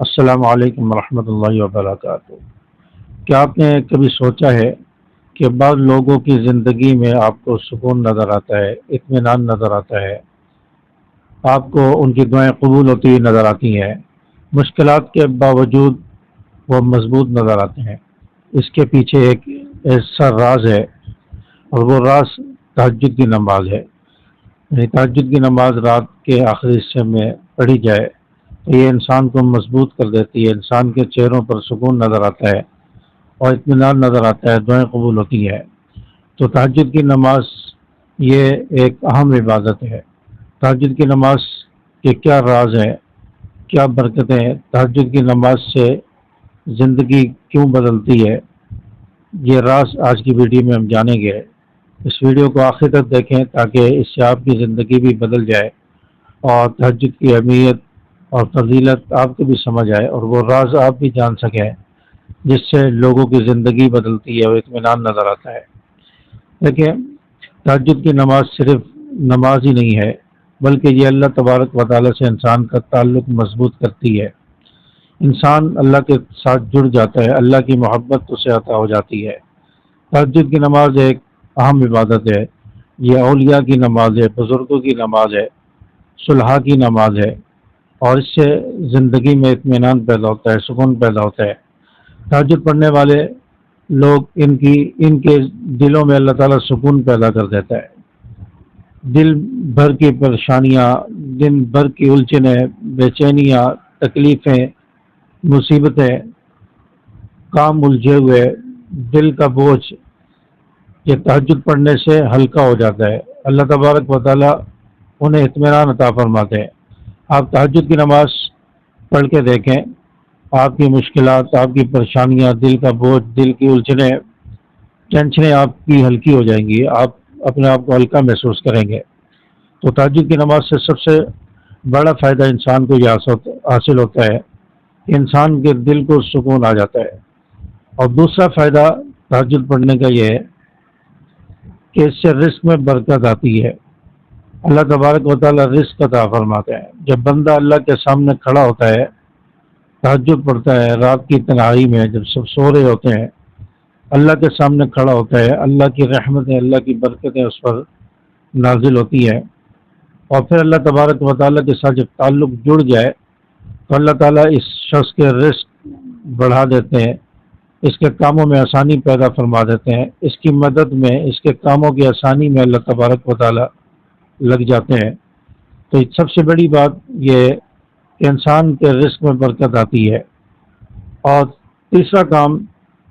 السلام علیکم ورحمۃ اللہ وبرکاتہ۔ کیا آپ نے کبھی سوچا ہے کہ بعض لوگوں کی زندگی میں آپ کو سکون نظر آتا ہے، اطمینان نظر آتا ہے، آپ کو ان کی دعائیں قبول ہوتی ہوئی نظر آتی ہیں، مشکلات کے باوجود وہ مضبوط نظر آتے ہیں؟ اس کے پیچھے ایک ایسا راز ہے، اور وہ راز تہجد کی نماز ہے۔ یعنی تہجد کی نماز رات کے آخری حصے میں پڑھی جائے تو یہ انسان کو مضبوط کر دیتی ہے، انسان کے چہروں پر سکون نظر آتا ہے اور اطمینان نظر آتا ہے، دعائیں قبول ہوتی ہیں۔ تو تہجد کی نماز یہ ایک اہم عبادت ہے۔ تہجد کی نماز کے کیا راز ہیں، کیا برکتیں ہیں، تہجد کی نماز سے زندگی کیوں بدلتی ہے، یہ راز آج کی ویڈیو میں ہم جانیں گے۔ اس ویڈیو کو آخر تک دیکھیں تاکہ اس سے آپ کی زندگی بھی بدل جائے اور تہجد کی اہمیت اور فضیلت آپ کو بھی سمجھ آئے، اور وہ راز آپ بھی جان سکیں جس سے لوگوں کی زندگی بدلتی ہے اور اطمینان نظر آتا ہے۔ دیکھیں، تہجد کی نماز صرف نماز ہی نہیں ہے، بلکہ یہ اللہ تبارک و تعالیٰ سے انسان کا تعلق مضبوط کرتی ہے۔ انسان اللہ کے ساتھ جڑ جاتا ہے، اللہ کی محبت اسے عطا ہو جاتی ہے۔ تہجد کی نماز ایک اہم عبادت ہے، یہ اولیاء کی نماز ہے، بزرگوں کی نماز ہے، صلحاء کی نماز ہے، اور اس سے زندگی میں اطمینان پیدا ہوتا ہے، سکون پیدا ہوتا ہے۔ تہجد پڑھنے والے لوگ ان کے دلوں میں اللہ تعالیٰ سکون پیدا کر دیتا ہے۔ دل بھر کی پریشانیاں، دن بھر کی الجھنیں، بے چینیاں، تکلیفیں، مصیبتیں، کام الجھے ہوئے دل کا بوجھ یہ تہجد پڑھنے سے ہلکا ہو جاتا ہے۔ اللہ تبارک و تعالیٰ انہیں اطمینان عطا فرماتے ہیں۔ آپ تہجد کی نماز پڑھ کے دیکھیں، آپ کی مشکلات، آپ کی پریشانیاں، دل کا بوجھ، دل کی الجھنیں، ٹینشنیں آپ کی ہلکی ہو جائیں گی، آپ اپنے آپ کو ہلکا محسوس کریں گے۔ تو تہجد کی نماز سے سب سے بڑا فائدہ انسان کو یہ حاصل ہوتا ہے کہ انسان کے دل کو سکون آ جاتا ہے۔ اور دوسرا فائدہ تہجد پڑھنے کا یہ ہے کہ اس سے رزق میں برکت آتی ہے۔ اللہ تبارک و تعالیٰ رزق عطا فرماتے ہیں۔ جب بندہ اللہ کے سامنے کھڑا ہوتا ہے، تہجد پڑھتا ہے، رات کی تنہائی میں جب سب سو رہے ہوتے ہیں، اللہ کے سامنے کھڑا ہوتا ہے، اللہ کی رحمتیں، اللہ کی برکتیں اس پر نازل ہوتی ہیں، اور پھر اللہ تبارک و تعالیٰ کے ساتھ جب تعلق جڑ جائے تو اللہ تعالیٰ اس شخص کے رزق بڑھا دیتے ہیں، اس کے کاموں میں آسانی پیدا فرما دیتے ہیں، اس کی مدد میں، اس کے کاموں کی آسانی میں اللہ تبارک و تعالیٰ لگ جاتے ہیں۔ تو سب سے بڑی بات یہ ہے کہ انسان کے رزق میں برکت آتی ہے۔ اور تیسرا کام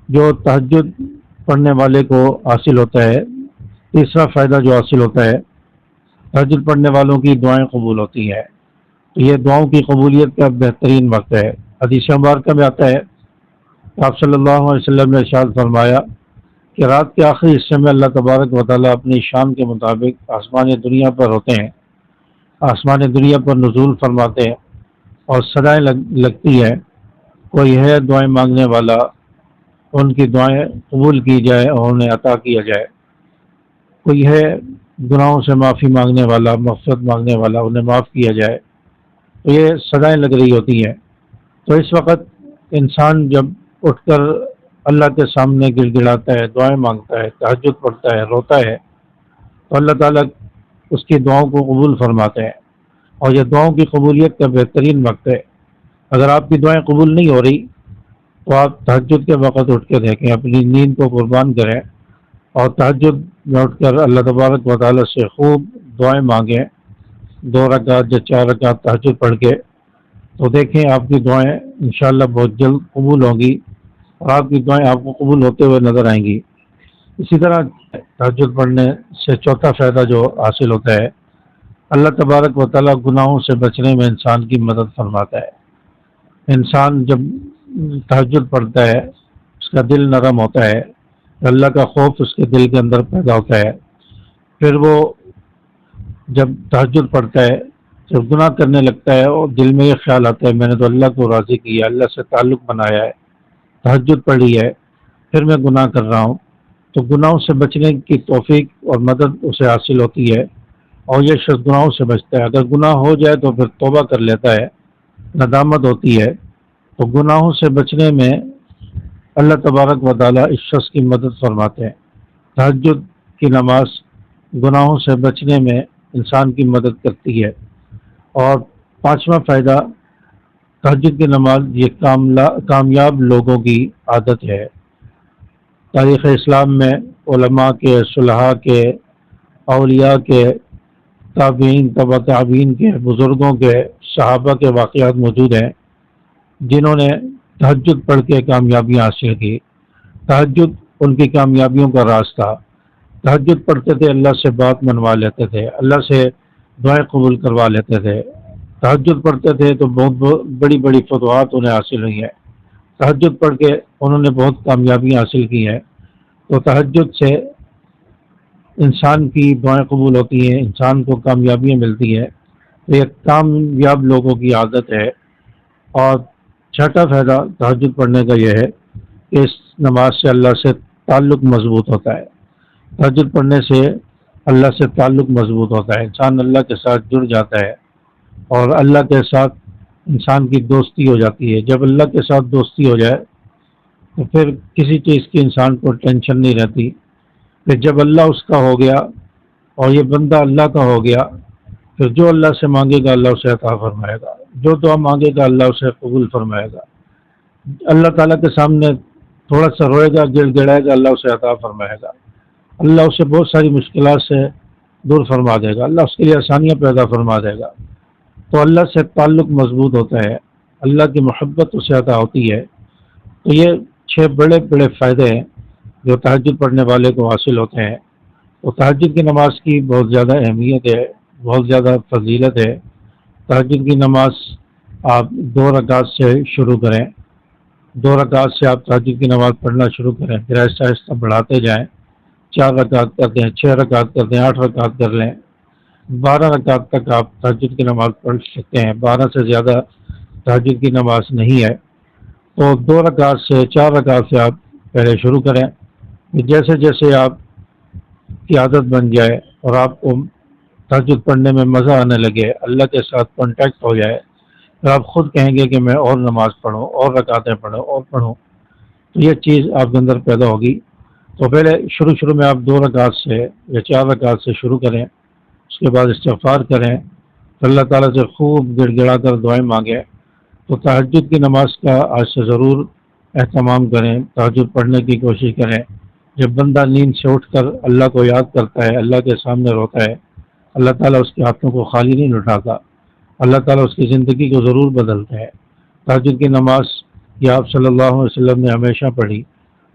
جو تہجد پڑھنے والے کو حاصل ہوتا ہے، تیسرا فائدہ جو حاصل ہوتا ہے، تہجد پڑھنے والوں کی دعائیں قبول ہوتی ہیں۔ تو یہ دعاؤں کی قبولیت کا بہترین وقت ہے۔ حدیث مبارکہ میں آتا ہے، آپ صلی اللہ علیہ وسلم نے ارشاد فرمایا کہ رات کے آخری حصے میں اللہ تبارک و تعالیٰ اپنی شان کے مطابق آسمان دنیا پر ہوتے ہیں، آسمان دنیا پر نزول فرماتے ہیں، اور صدائیں لگتی ہیں، کوئی ہے دعائیں مانگنے والا، ان کی دعائیں قبول کی جائے اور انہیں عطا کیا جائے، کوئی ہے گناہوں سے معافی مانگنے والا، مغفرت مانگنے والا، انہیں معاف کیا جائے۔ تو یہ صدائیں لگ رہی ہوتی ہیں۔ تو اس وقت انسان جب اٹھ کر اللہ کے سامنے گڑ گڑاتا ہے، دعائیں مانگتا ہے، تہجد پڑھتا ہے، روتا ہے، تو اللہ تعالیٰ اس کی دعاؤں کو قبول فرماتے ہیں۔ اور یہ دعاؤں کی قبولیت کا بہترین وقت ہے۔ اگر آپ کی دعائیں قبول نہیں ہو رہی تو آپ تہجد کے وقت اٹھ کے دیکھیں، اپنی نیند کو قربان کریں اور تہجد میں اٹھ کر اللہ تبارک و تعالیٰ سے خوب دعائیں مانگیں، 2 رکعت یا 4 رکعت تہجد پڑھ کے، تو دیکھیں آپ کی دعائیں انشاءاللہ بہت جلد قبول ہوں گی، اور آپ کی دعائیں آپ کو قبول ہوتے ہوئے نظر آئیں گی۔ اسی طرح تہجد پڑھنے سے چوتھا فائدہ جو حاصل ہوتا ہے، اللہ تبارک و تعالیٰ گناہوں سے بچنے میں انسان کی مدد فرماتا ہے۔ انسان جب تہجد پڑھتا ہے، اس کا دل نرم ہوتا ہے، اللہ کا خوف اس کے دل کے اندر پیدا ہوتا ہے، پھر وہ جب تہجد پڑھتا ہے، جب گناہ کرنے لگتا ہے اور دل میں یہ خیال آتا ہے میں نے تو اللہ کو راضی کیا، اللہ سے تعلق بنایا ہے، تہجد پڑھی ہے، پھر میں گناہ کر رہا ہوں، تو گناہوں سے بچنے کی توفیق اور مدد اسے حاصل ہوتی ہے، اور یہ شخص گناہوں سے بچتا ہے۔ اگر گناہ ہو جائے تو پھر توبہ کر لیتا ہے، ندامت ہوتی ہے، تو گناہوں سے بچنے میں اللہ تبارک و تعالیٰ اس شخص کی مدد فرماتے ہیں۔ تہجد کی نماز گناہوں سے بچنے میں انسان کی مدد کرتی ہے۔ اور پانچواں فائدہ، تہجد کی نماز یہ کامیاب لوگوں کی عادت ہے۔ تاریخ اسلام میں علماء کے، صلحاء کے، اولیاء کے، تابعین، تبع تابعین کے، بزرگوں کے، صحابہ کے واقعات موجود ہیں جنہوں نے تہجد پڑھ کے کامیابیاں حاصل کی۔ تہجد ان کی کامیابیوں کا راز تھا۔ تہجد پڑھتے تھے، اللہ سے بات منوا لیتے تھے، اللہ سے دعائیں قبول کروا لیتے تھے۔ تہجد پڑھتے تھے تو بہت بڑی بڑی فتوحات انہیں حاصل ہوئی ہیں۔ تہجد پڑھ کے انہوں نے بہت کامیابیاں حاصل کی ہیں۔ تو تہجد سے انسان کی دعائیں قبول ہوتی ہیں، انسان کو کامیابیاں ملتی ہیں۔ تو یہ کامیاب لوگوں کی عادت ہے۔ اور چھٹا فائدہ تہجد پڑھنے کا یہ ہے کہ اس نماز سے اللہ سے تعلق مضبوط ہوتا ہے۔ تہجد پڑھنے سے اللہ سے تعلق مضبوط ہوتا ہے، انسان اللہ کے ساتھ جڑ جاتا ہے اور اللہ کے ساتھ انسان کی دوستی ہو جاتی ہے۔ جب اللہ کے ساتھ دوستی ہو جائے تو پھر کسی چیز کی انسان کو ٹینشن نہیں رہتی۔ پھر جب اللہ اس کا ہو گیا اور یہ بندہ اللہ کا ہو گیا، پھر جو اللہ سے مانگے گا اللہ اسے عطا فرمائے گا، جو دعا مانگے گا اللہ اسے قبول فرمائے گا۔ اللہ تعالیٰ کے سامنے تھوڑا سا روئے گا، گڑ گڑائے گا، اللہ اسے عطا فرمائے گا۔ اللہ اسے بہت ساری مشکلات سے دور فرما دے گا، اللہ اس کے لیے آسانیاں پیدا فرما دے گا۔ تو اللہ سے تعلق مضبوط ہوتا ہے، اللہ کی محبت اسے عطا ہوتی ہے۔ تو یہ 6 بڑے بڑے فائدے ہیں جو تہجد پڑھنے والے کو حاصل ہوتے ہیں۔ تو تہجد کی نماز کی بہت زیادہ اہمیت ہے، بہت زیادہ فضیلت ہے۔ تہجد کی نماز آپ 2 رکعت سے شروع کریں، 2 رکعت سے آپ تہجد کی نماز پڑھنا شروع کریں، پھر آہستہ آہستہ بڑھاتے جائیں، 4 رکعت کر دیں، 6 رکعت کر دیں، 8 رکعت کر لیں، 12 رکعت تک آپ تہجد کی نماز پڑھ سکتے ہیں۔ 12 سے زیادہ تہجد کی نماز نہیں ہے۔ تو 2 رکعت سے 4 رکعت سے آپ پہلے شروع کریں، جیسے جیسے آپ کی عادت بن جائے اور آپ کو تہجد پڑھنے میں مزہ آنے لگے، اللہ کے ساتھ کانٹیکٹ ہو جائے، پھر آپ خود کہیں گے کہ میں اور نماز پڑھوں، اور رکعتیں پڑھوں، اور پڑھوں۔ تو یہ چیز آپ کے اندر پیدا ہوگی۔ تو پہلے شروع میں آپ 2 رکعت سے یا 4 رکعت سے شروع کریں، اس کے بعد استغفار کریں، تو اللہ تعالیٰ سے خوب گڑ گڑا کر دعائیں مانگیں۔ تو تہجد کی نماز کا آج سے ضرور اہتمام کریں، تہجد پڑھنے کی کوشش کریں۔ جب بندہ نیند سے اٹھ کر اللہ کو یاد کرتا ہے، اللہ کے سامنے روتا ہے، اللہ تعالیٰ اس کے ہاتھوں کو خالی نہیں لوٹاتا، اللہ تعالیٰ اس کی زندگی کو ضرور بدلتا ہے۔ تہجد کی نماز یہ آپ صلی اللہ علیہ وسلم نے ہمیشہ پڑھی،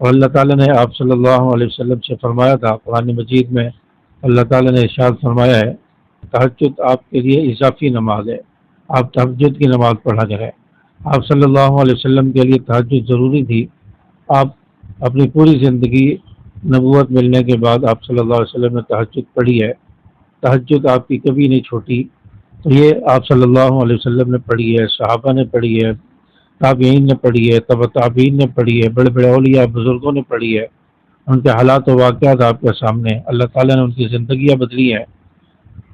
اور اللہ تعالیٰ نے آپ صلی اللہ علیہ وسلم سے فرمایا تھا، قرآن مجید میں اللہ تعالیٰ نے ارشاد فرمایا ہے، تہجد آپ کے لیے اضافی نماز ہے، آپ تہجد کی نماز پڑھا کریں۔ آپ صلی اللہ علیہ وسلم کے لیے تہجد ضروری تھی۔ آپ اپنی پوری زندگی نبوت ملنے کے بعد آپ صلی اللہ علیہ وسلم نے تہجد پڑھی ہے، تہجد آپ کی کبھی نہیں چھوٹی۔ تو یہ آپ صلی اللہ علیہ وسلم نے پڑھی ہے، صحابہ نے پڑھی ہے، تابعین نے پڑھی ہے، تبع تابعین نے پڑھی ہے، بڑے بڑے اولیاء بزرگوں نے پڑھی ہے، ان کے حالات و واقعات آپ کے سامنے، اللہ تعالیٰ نے ان کی زندگیاں بدلی ہیں۔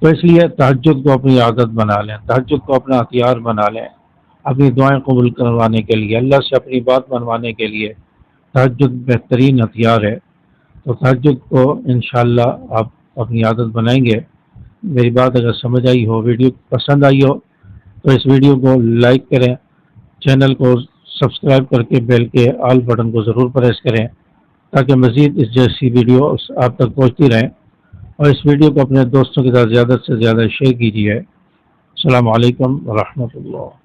تو اس لیے تہجد کو اپنی عادت بنا لیں، تہجد کو اپنا ہتھیار بنا لیں، اپنی دعائیں قبول کروانے کے لیے، اللہ سے اپنی بات منوانے کے لیے تہجد بہترین ہتھیار ہے۔ تو تہجد کو انشاءاللہ آپ اپنی عادت بنائیں گے۔ میری بات اگر سمجھ آئی ہو، ویڈیو پسند آئی ہو تو اس ویڈیو کو لائک کریں، چینل کو سبسکرائب کر کے بیل کے آل بٹن کو ضرور پریس کریں تاکہ مزید اس جیسی ویڈیو آپ تک پہنچتی رہیں، اور اس ویڈیو کو اپنے دوستوں کے ساتھ زیادہ سے زیادہ شیئر کیجیے۔ السلام علیکم ورحمۃ اللہ۔